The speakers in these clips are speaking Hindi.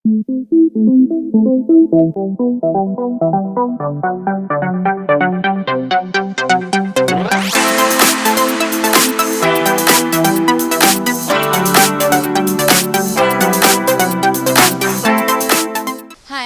हाय,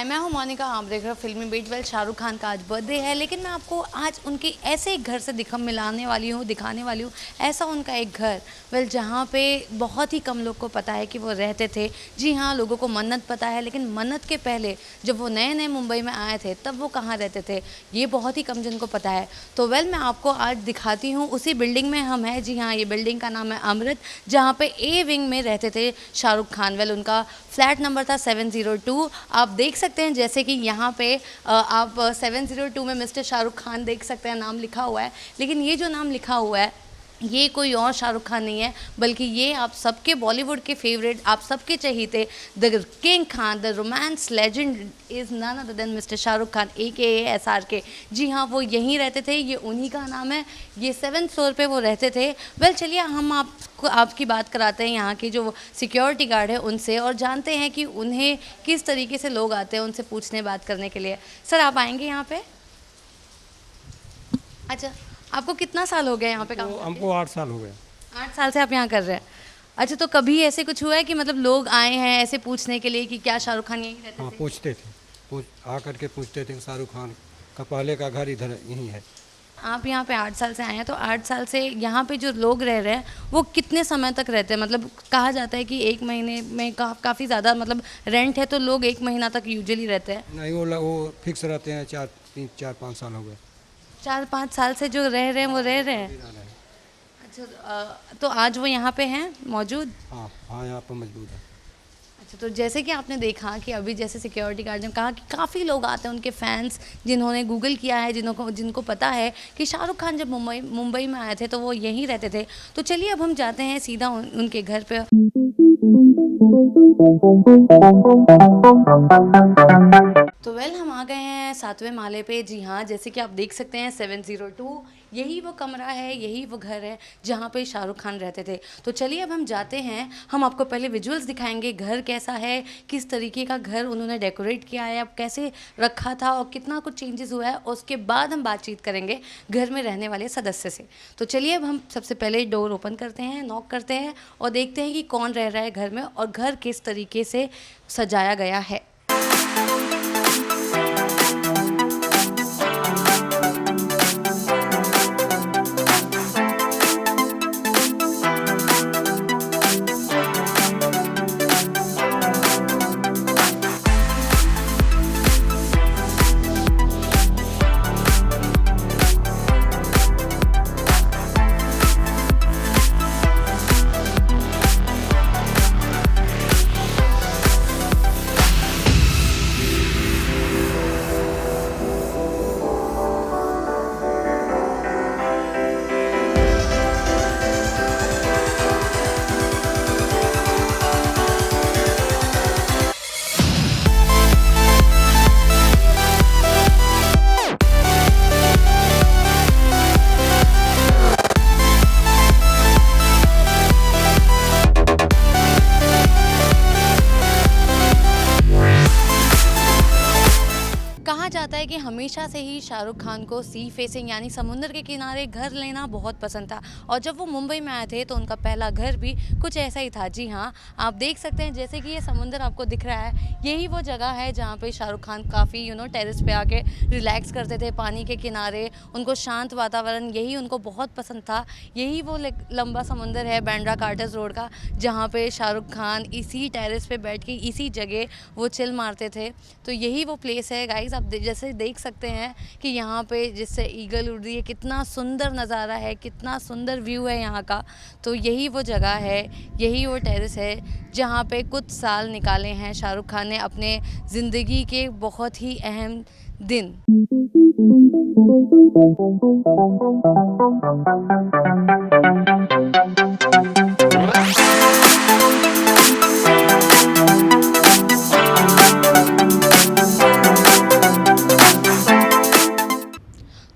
मैं हूं मोनिका। आप देख रहे हो फिल्मी बीट। वेल, शाहरुख खान का आज बर्थडे है, लेकिन मैं आपको आज उनके ऐसे एक घर से दिखाने वाली हूँ ऐसा उनका एक घर। वेल, जहाँ पे बहुत ही कम लोग को पता है कि वो रहते थे। जी हाँ, लोगों को मन्नत पता है, लेकिन मन्नत के पहले जब वो नए नए मुंबई में आए थे तब वो कहाँ रहते थे ये बहुत ही कम जिनको पता है। तो वेल, मैं आपको आज दिखाती हूँ। उसी बिल्डिंग में हम हैं। जी हाँ, ये बिल्डिंग का नाम है अमृत, जहाँ पे ए विंग में रहते थे शाहरुख खान। वेल, उनका फ्लैट नंबर था 702। आप देख सकते हैं जैसे कि यहाँ पे आप 702 में मिस्टर शाहरुख खान देख सकते हैं, नाम लिखा हुआ है। लेकिन ये जो नाम लिखा हुआ है ये कोई और शाहरुख खान नहीं है, बल्कि ये आप सबके बॉलीवुड के फेवरेट, आप सबके चहीते the king Khan, the romance legend is none other than mister Shahrukh Khan AKA SRK। जी हाँ, वो यहीं रहते थे, ये उन्हीं का नाम है। ये 7th फ्लोर पे वो रहते थे। वेल, चलिए हम आपको आपकी बात कराते हैं यहाँ के जो सिक्योरिटी गार्ड है उनसे, और जानते हैं कि उन्हें किस तरीके से लोग आते हैं उनसे पूछने बात करने के लिए। सर, आप आएंगे यहाँ पे? अच्छा, आपको कितना साल हो गया यहाँ पे काम तो करते? हमको 8 साल हो गए। 8 साल से आप यहाँ कर रहे हैं। अच्छा, तो कभी ऐसे कुछ हुआ है कि मतलब लोग आए हैं ऐसे पूछने के लिए कि क्या शाहरुख खान यहीं रहते हाँ, थे? पूछते थे, आ करके पूछते थे कि शाहरुख खान का पहले का घर इधर यहीं है। आप यहाँ पे 8 साल से आए हैं, तो 8 साल से यहाँ पे जो लोग रह रहे हैं वो कितने समय तक रहते हैं? मतलब कहा जाता है कि 1 महीने में काफ़ी ज़्यादा मतलब रेंट है, तो लोग 1 महीना तक यूजुअली रहते हैं। नहीं, वो फिक्स रहते हैं। 4-5 साल हो गए। 4-5 साल से जो रह रहे हैं वो रह रहे हैं। फिर आ रहे हैं। अच्छा, तो आज वो यहाँ पे हैं मौजूद? हाँ हाँ, यहाँ पर मजबूत है। अच्छा, तो जैसे कि आपने देखा कि अभी जैसे सिक्योरिटी गार्ड ने कहा कि काफ़ी लोग आते हैं, उनके फैंस जिन्होंने गूगल किया है, जिनको पता है कि शाहरुख खान जब मुंबई में आए थे तो वो यहीं रहते थे। तो चलिए अब हम जाते हैं सीधा उनके घर पे। तो वेल, हम आ गए हैं 7वें माले पे। जी हाँ, जैसे कि आप देख सकते हैं 702 यही वो कमरा है, यही वो घर है जहाँ पे शाहरुख खान रहते थे। तो चलिए अब हम जाते हैं। हम आपको पहले विजुअल्स दिखाएंगे, घर कैसा है, किस तरीके का घर उन्होंने डेकोरेट किया है, अब कैसे रखा था और कितना कुछ चेंजेस हुआ है। उसके बाद हम बातचीत करेंगे घर में रहने वाले सदस्य से। तो चलिए अब हम सबसे पहले डोर ओपन करते हैं, नॉक करते हैं और देखते हैं कि कौन रह रहा है घर में और घर किस तरीके से सजाया गया है। कहा जाता है कि हमेशा से ही शाहरुख खान को सी फेसिंग यानी समुद्र के किनारे घर लेना बहुत पसंद था, और जब वो मुंबई में आए थे तो उनका पहला घर भी कुछ ऐसा ही था। जी हाँ, आप देख सकते हैं जैसे कि ये समुद्र आपको दिख रहा है, यही वो जगह है जहाँ पे शाहरुख खान काफ़ी टेरेस पे आके रिलैक्स करते थे पानी के किनारे। उनको शांत वातावरण यही उनको बहुत पसंद था। यही वो लंबा समुंदर है बांद्रा कार्टर्स रोड का, जहाँ पे शाहरुख खान इसी टेरेस पे बैठ के इसी जगह वो चिल मारते थे। तो यही वो प्लेस है गाइस। आप जैसे देख सकते हैं कि यहाँ पे जिससे ईगल उड़ रही है, कितना सुंदर नज़ारा है, कितना सुंदर व्यू है यहाँ का। तो यही वो जगह है, यही वो टेरेस है जहाँ पे कुछ साल निकाले हैं शाहरुख खान ने अपने ज़िंदगी के बहुत ही अहम दिन।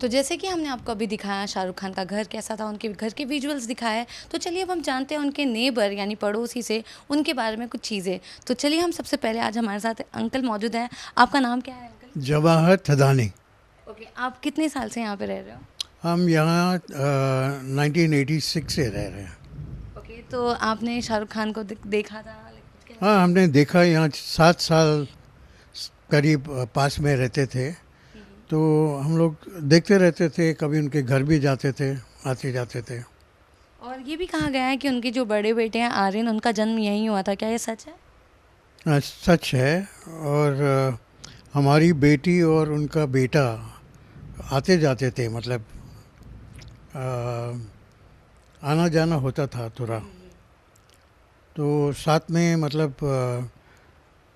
तो जैसे कि हमने आपको अभी दिखाया शाहरुख खान का घर कैसा था, उनके घर के विजुअल्स दिखाए, तो चलिए अब हम जानते हैं उनके नेबर यानी पड़ोसी से उनके बारे में कुछ चीज़ें। तो चलिए हम सबसे पहले, आज हमारे साथ अंकल मौजूद हैं। आपका नाम क्या है अंकल? जवाहर थदानी। ओके, आप कितने साल से यहाँ पे रह रहे हो? हम यहाँ 1986 से रह रहे हैं। ओके, तो आपने शाहरुख खान को देखा था? हाँ, हमने देखा, यहाँ 7 साल करीब पास में रहते थे, तो हम लोग देखते रहते थे, कभी उनके घर भी जाते थे, आते जाते थे। और ये भी कहा गया है कि उनके जो बड़े बेटे हैं आर्यन, उनका जन्म यहीं हुआ था, क्या ये सच है? सच है। और हमारी बेटी और उनका बेटा आते जाते थे, मतलब आना जाना होता था थोड़ा। तो साथ में, मतलब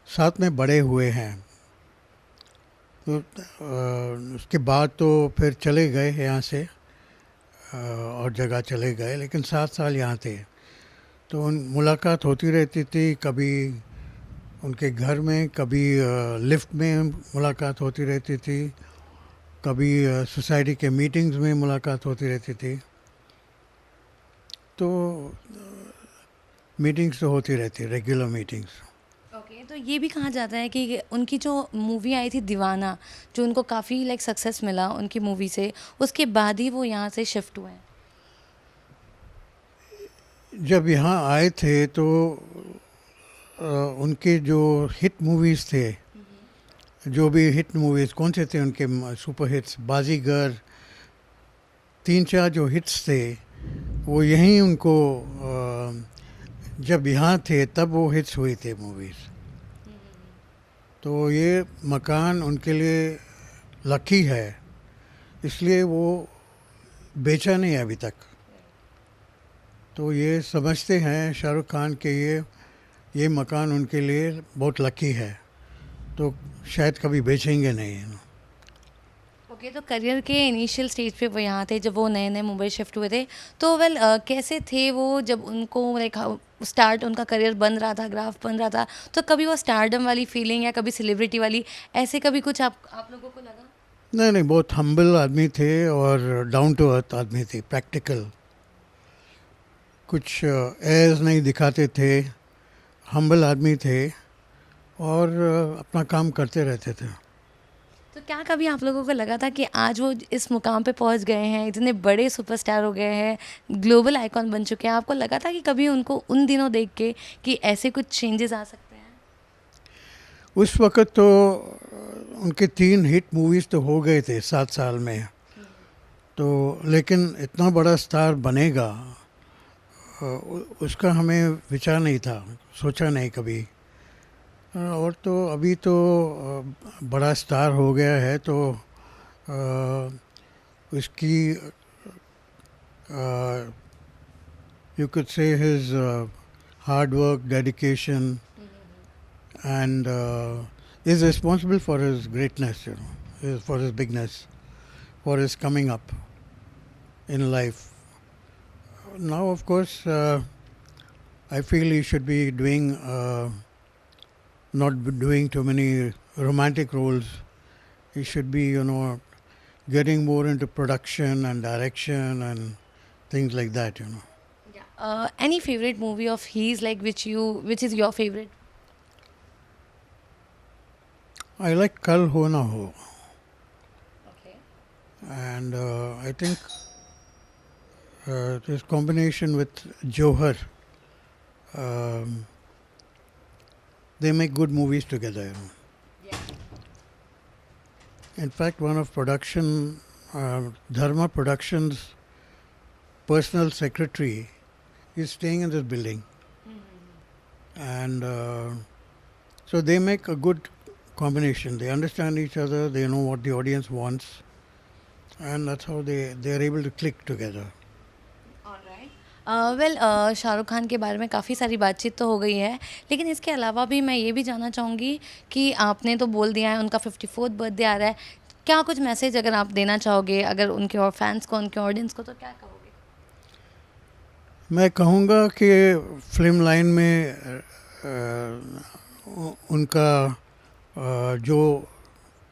साथ में बड़े हुए हैं। तो उसके बाद तो फिर चले गए यहाँ से, और जगह चले गए, लेकिन 7 साल यहाँ थे। तो मुलाकात होती रहती थी, कभी उनके घर में, कभी लिफ्ट में मुलाकात होती रहती थी, कभी सोसाइटी के मीटिंग्स में मुलाकात होती रहती थी। तो मीटिंग्स तो होती रहती, रेगुलर मीटिंग्स। ओके, तो ये भी कहा जाता है कि उनकी जो मूवी आई थी दीवाना, जो उनको काफ़ी लाइक सक्सेस मिला उनकी मूवी से, उसके बाद ही वो यहाँ से शिफ्ट हुए हैं। जब यहाँ आए थे तो उनके जो हिट मूवीज़ थे, जो भी हिट मूवीज़ कौन से थे उनके सुपर हिट्स, बाजीगर, 3-4 जो हिट्स थे, वो यहीं उनको जब यहाँ थे तब वो हिट्स हुई थे मूवीज़। तो ये मकान उनके लिए लकी है, इसलिए वो बेचा नहीं अभी तक। तो ये समझते हैं शाहरुख खान के ये मकान उनके लिए बहुत लकी है, तो शायद कभी बेचेंगे नहीं। ओके, तो करियर के इनिशियल स्टेज पे वो यहाँ थे जब वो नए नए मुंबई शिफ्ट हुए थे। तो वेल कैसे थे वो जब उनको लाइक स्टार्ट उनका करियर बन रहा था, ग्राफ बन रहा था, तो कभी वो स्टारडम वाली फीलिंग या कभी सेलिब्रिटी वाली, ऐसे कभी कुछ आप लोगों को लगा? नहीं नहीं, बहुत हम्बल आदमी थे और डाउन टू अर्थ आदमी थे, प्रैक्टिकल, कुछ एयर्स नहीं दिखाते थे, हम्बल आदमी थे और अपना काम करते रहते थे। तो क्या कभी आप लोगों को लगा था कि आज वो इस मुकाम पे पहुंच गए हैं, इतने बड़े सुपरस्टार हो गए हैं, ग्लोबल आइकॉन बन चुके हैं, आपको लगा था कि कभी उनको उन दिनों देख के कि ऐसे कुछ चेंजेस आ सकते हैं? उस वक़्त तो उनके 3 हिट मूवीज़ तो हो गए थे 7 साल में, तो लेकिन इतना बड़ा स्टार बनेगा उसका हमें विचार नहीं था, सोचा नहीं कभी। और तो अभी तो बड़ा स्टार हो गया है, तो उसकी you could say his hard work, dedication, and is responsible for his greatness, for his bigness, for his coming up in life. Now, of course, I feel he should be doing not doing too many romantic roles. He should be, getting more into production and direction and things like that, Any favorite movie of his, like which is your favorite? I like Kal Ho Na Ho, Okay. and I think this combination with Johar, they make good movies together. Yeah. In fact, one of Dharma Productions' personal secretary is staying in this building, and so they make a good combination. They understand each other, they know what the audience wants, and that's how they are able to click together. Well Shahrukh Khan के बारे में काफ़ी सारी बातचीत तो हो गई है, लेकिन इसके अलावा भी मैं ये भी जानना चाहूँगी कि आपने तो बोल दिया है उनका 54th बर्थडे आ रहा है, क्या कुछ मैसेज अगर आप देना चाहोगे, अगर उनके और फैंस को, उनके ऑडियंस को, तो क्या कहोगे? मैं कहूँगा कि फिल्म लाइन में उनका जो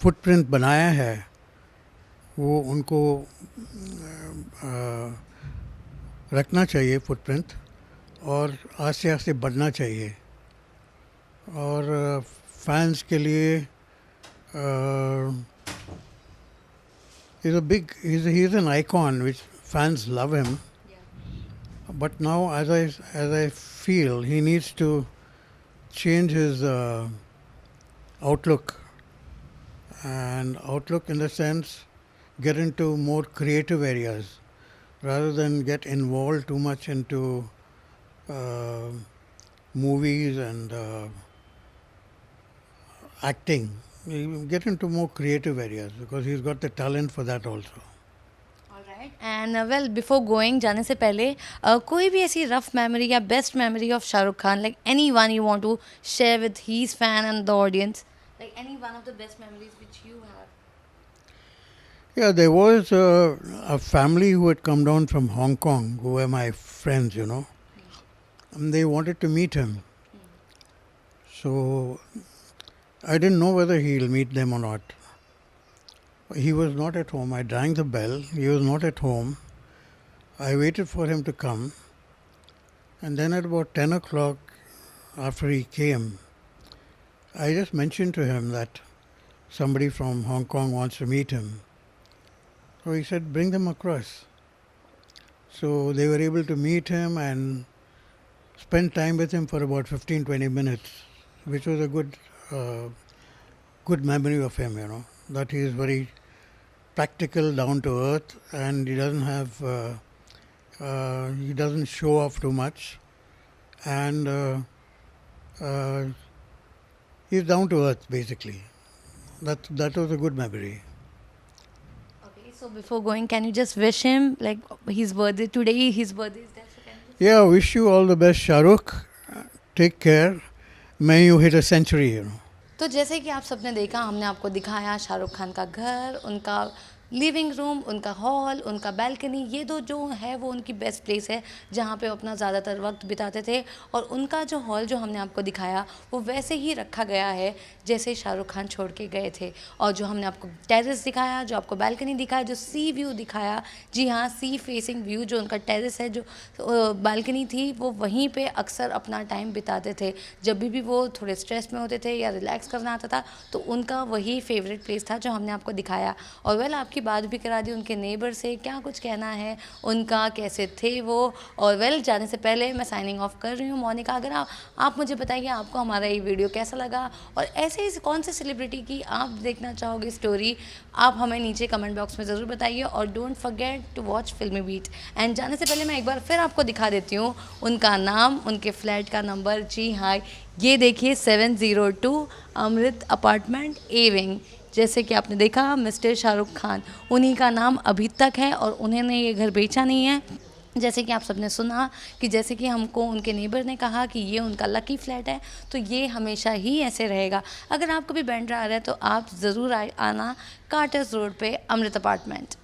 फुटप्रिंट बनाया है वो उनको रखना चाहिए फुटप्रिंट, और आस्ते आस्ते बढ़ना चाहिए। और फैंस के लिए he's an icon which fans love him. But now, as I feel, he needs to change his outlook, and outlook in the sense get into more creative areas rather than get involved too much into uh, movies and acting. He get into more creative areas because he's got the talent for that also. And well before going, जाने से पहले कोई भी ऐसी रफ मेमोरी या best memory of Shahrukh Khan, like any one you want to share with his fan and the audience, like any one of the best memories which you have? Yeah, there was a family who had come down from Hong Kong, who were my friends, you know, and they wanted to meet him. So I didn't know whether he'll meet them or not. He was not at home. I rang the bell. He was not at home. I waited for him to come. And then at about 10 o'clock, after he came, I just mentioned to him that somebody from Hong Kong wants to meet him. So he said, bring them across. So they were able to meet him and spend time with him for about 15-20 minutes, which was a good memory of him, you know, that he is very practical, down to earth, and he doesn't have he doesn't show off too much, and he's down to earth basically. That was a good memory. Okay, so before going, can you just wish him, like, his birthday today, his birthday is there, so can you just... Yeah, wish you all the best, Shahrukh. Take care. May you hit a century, you know. तो जैसे कि आप सबने देखा, हमने आपको दिखाया शाहरुख खान का घर, उनका लिविंग रूम, उनका हॉल, उनका बैल्कनी। ये दो जो है वो उनकी बेस्ट प्लेस है जहाँ पे वो अपना ज़्यादातर वक्त बिताते थे। और उनका जो हॉल जो हमने आपको दिखाया वो वैसे ही रखा गया है जैसे शाहरुख खान छोड़ के गए थे। और जो हमने आपको टेरेस दिखाया, जो आपको बैल्कनी दिखाया, जो सी व्यू दिखाया, जी हाँ, सी फेसिंग व्यू, जो उनका टेरेस है, जो बैल्कनी थी, वो वहीं पर अक्सर अपना टाइम बिताते थे। जब भी वो थोड़े स्ट्रेस में होते थे या रिलैक्स करना आता था तो उनका वही फेवरेट प्लेस था जो हमने आपको दिखाया। और वेल, आपकी बात भी करा दी उनके नेबर से, क्या कुछ कहना है उनका, कैसे थे वो। और वेल, जाने से पहले मैं साइनिंग ऑफ कर रही हूँ। मोनिका, अगर आप मुझे बताइए आपको हमारा ये वीडियो कैसा लगा, और ऐसे ही कौन से सेलिब्रिटी की आप देखना चाहोगे स्टोरी, आप हमें नीचे कमेंट बॉक्स में ज़रूर बताइए। और डोंट फॉरगेट टू वॉच फिल्मी बीट। एंड जाने से पहले मैं एक बार फिर आपको दिखा देती हूँ उनका नाम, उनके फ्लैट का नंबर। जी हाँ, ये देखिए 702 अमृत अपार्टमेंट, ए विंग। जैसे कि आपने देखा, मिस्टर शाहरुख खान, उन्हीं का नाम अभी तक है और उन्होंने ये घर बेचा नहीं है। जैसे कि आप सबने सुना कि जैसे कि हमको उनके नेबर ने कहा कि ये उनका लकी फ्लैट है, तो ये हमेशा ही ऐसे रहेगा। अगर आप कभी बैंड्रा आ रहे हैं तो आप ज़रूर आना कार्टर्स रोड पे अमृत अपार्टमेंट।